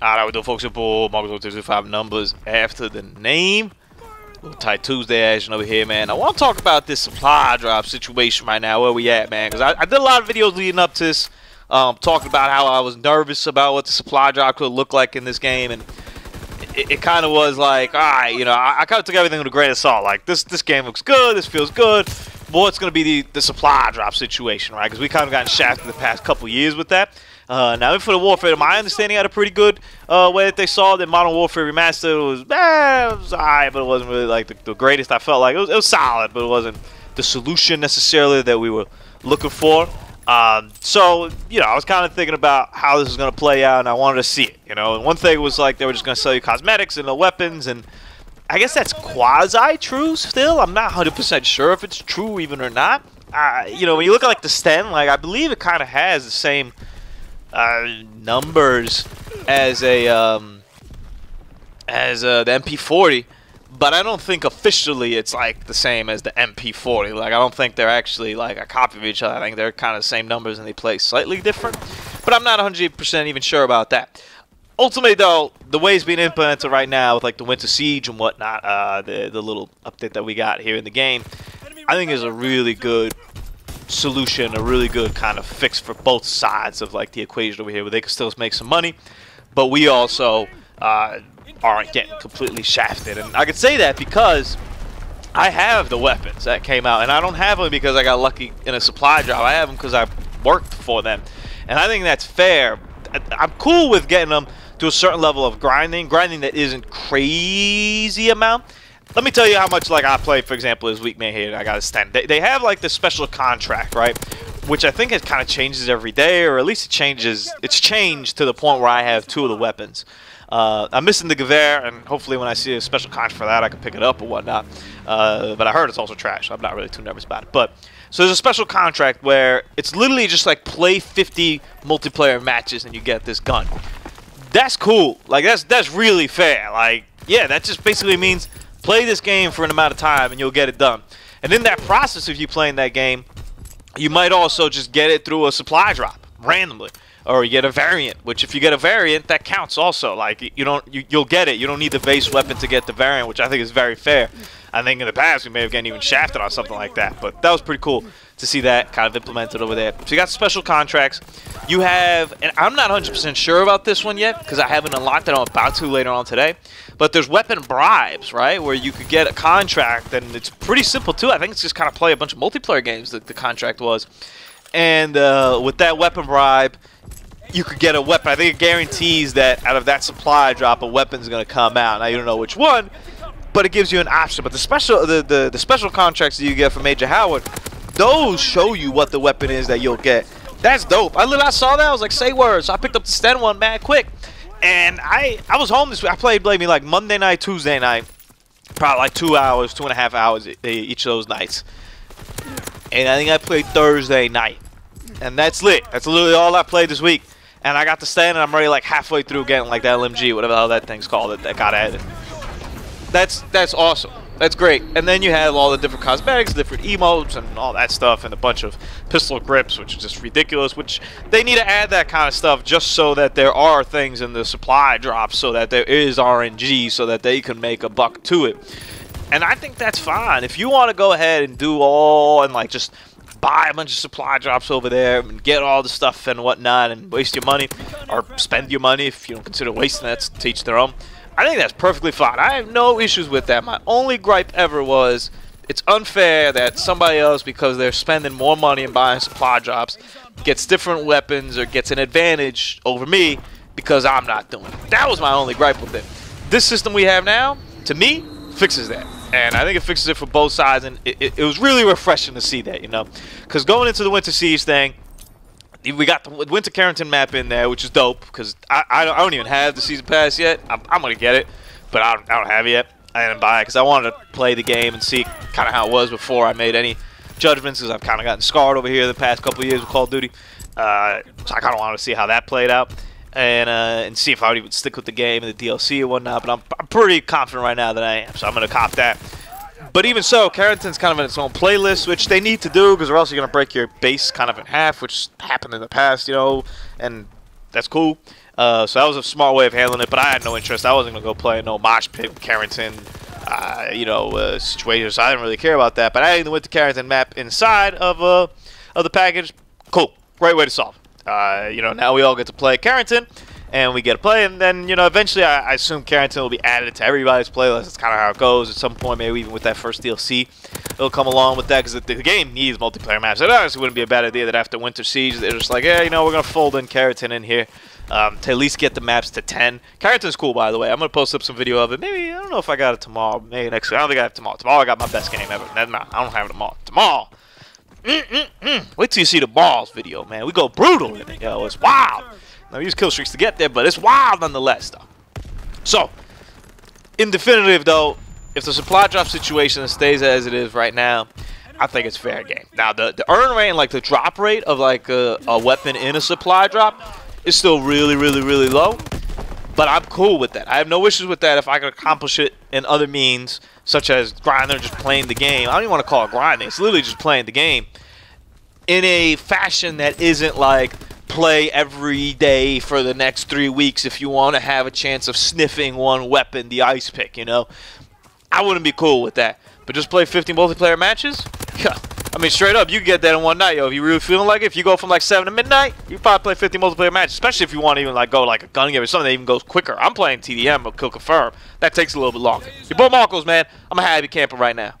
Alright, we do folks at Bull. Marcus 225 numbers after the name. Little tight Tuesday action over here, man. I want to talk about this supply drop situation right now. Where we at, man? Because I did a lot of videos leading up to this, talking about how I was nervous about what the supply drop could look like in this game, and it kind of was like, all right, you know, I kind of took everything with a grain of salt. Like this game looks good, this feels good. What's going to be the supply drop situation, right? Because we kind of gotten shafted the past couple years with that. Now, Infinite Warfare, to my understanding, had a pretty good way that they solved it. Modern Warfare Remastered was, it was alright, but it wasn't really like the greatest. I felt like it was solid, but it wasn't the solution necessarily that we were looking for. So, you know, I was kind of thinking about how this was going to play out, and I wanted to see it. You know, and one thing was like they were just going to sell you cosmetics and no weapons, and I guess that's quasi-true still. I'm not 100% sure if it's true even or not. You know, when you look at like the Sten, like I believe it kind of has the same numbers as a the MP40, but I don't think officially it's like the same as the MP40. Like I don't think they're actually like a copy of each other. I think they're kind of the same numbers and they play slightly different, but I'm not 100% even sure about that. Ultimately, though, the way it's being implemented right now with like the Winter Siege and whatnot, the little update that we got here in the game, I think is a really good solution, a really good kind of fix for both sides of like the equation over here, where they can still make some money, but we also aren't getting completely shafted. And I can say that because I have the weapons that came out, and I don't have them because I got lucky in a supply drop. I have them because I worked for them, and I think that's fair. I'm cool with getting them to a certain level of grinding that isn't crazy amount. Let me tell you how much like I played, for example, this week, man. Here I got a stand. They have like the special contract, right? Which I think it kind of changes every day, or at least it changes. It's changed to the point where I have 2 of the weapons. I'm missing the Gewehr, and hopefully when I see a special contract for that, I can pick it up or whatnot. But I heard it's also trash. So I'm not really too nervous about it. But so there's a special contract where it's literally just like play 50 multiplayer matches and you get this gun. That's cool. Like that's really fair. Like yeah, that just basically means play this game for an amount of time and you'll get it done. And in that process of you playing that game, you might also just get it through a supply drop randomly, or you get a variant. Which if you get a variant, that counts also. Like you'll get it. You don't need the base weapon to get the variant, which I think is very fair. I think in the past we may have gotten even shafted on something like that, but that was pretty cool to see that kind of implemented over there. So you got special contracts. You have, and I'm not 100% sure about this one yet because I haven't unlocked it. I'm about to later on today. But there's weapon bribes, right, where you could get a contract, and it's pretty simple too. I think it's just kind of play a bunch of multiplayer games that the contract was. And with that weapon bribe, you could get a weapon. I think it guarantees that out of that supply drop, a weapon's going to come out. Now you don't know which one, but it gives you an option. But the special contracts that you get from Major Howard, those show you what the weapon is that you'll get. That's dope. I saw that. I was like, say words. So I picked up the Sten one mad quick. And I was home this week. I played me like Monday night, Tuesday night. Probably like 2 hours, 2.5 hours each of those nights. And I think I played Thursday night. And that's lit. That's literally all I played this week. And I got the Sten, and I'm already like halfway through getting like that LMG, whatever the hell that thing's called that got added. That's awesome. That's great. And then you have all the different cosmetics, different emotes, and all that stuff, and a bunch of pistol grips, which is just ridiculous, which they need to add that kind of stuff just so that there are things in the supply drops, so that there is RNG, so that they can make a buck to it. And I think that's fine. If you want to go ahead and do all, and like just buy a bunch of supply drops over there and get all the stuff and whatnot and waste your money, or spend your money if you don't consider wasting that, to each their own. I think that's perfectly fine. I have no issues with that. My only gripe ever was it's unfair that somebody else, because they're spending more money and buying supply drops, gets different weapons or gets an advantage over me because I'm not doing it. That was my only gripe with it. This system we have now, to me, fixes that. And I think it fixes it for both sides, and it was really refreshing to see that, you know. Because going into the Winter Siege thing, we got the Winter Carrington map in there, which is dope, because I don't even have the Season Pass yet. I'm going to get it, but I don't have it yet. I didn't buy it because I wanted to play the game and see kind of how it was before I made any judgments, because I've kind of gotten scarred over here the past couple of years with Call of Duty. So I kind of wanted to see how that played out, and see if I would even stick with the game and the DLC or whatnot. But I'm pretty confident right now that I am, so I'm going to cop that. But even so, Carrington's kind of in its own playlist, which they need to do, because or else you're going to break your base kind of in half, which happened in the past, you know. And that's cool. So that was a smart way of handling it, but I had no interest. I wasn't going to go play no mosh pit Carrington, situation, so I didn't really care about that. But I even went to Carrington map inside of the package. Cool. Great way to solve it. Now we all get to play Carrington, and we get to play, and then, eventually I assume Carrington will be added to everybody's playlist. That's kind of how it goes. At some point, maybe even with that first DLC, it'll come along with that, because the game needs multiplayer maps. It honestly wouldn't be a bad idea that after Winter Siege, they're just like, yeah, we're going to fold in Carrington in here to at least get the maps to 10. Carrington's cool, by the way. I'm going to post up some video of it. Maybe, I don't know if I got it tomorrow. Maybe next week. I don't think I have it tomorrow. Tomorrow I got my best game ever. Nah, I don't have it tomorrow. Tomorrow! Wait till you see the balls video, man. We go brutal in it, yo. It's wild. Now, we use kill streaks to get there, but it's wild nonetheless, though. So, in definitive, though, if the supply drop situation stays as it is right now, I think it's fair game. Now, the earn rate and, like, the drop rate of, like, a weapon in a supply drop is still really, really, really low. But I'm cool with that. I have no issues with that if I can accomplish it in other means, such as grinding, just playing the game. I don't even want to call it grinding. It's literally just playing the game in a fashion that isn't like play every day for the next 3 weeks if you want to have a chance of sniffing one weapon, the ice pick, I wouldn't be cool with that. But just play 50 multiplayer matches? Yeah. I mean, straight up, you can get that in one night, yo. If you really feeling like it, if you go from like 7 to midnight, you probably play 50 multiplayer matches, especially if you want to even like go like a gun game or something that even goes quicker. I'm playing TDM or Kill Confirm. That takes a little bit longer. Your boy Marcos, man. I'm a happy camper right now.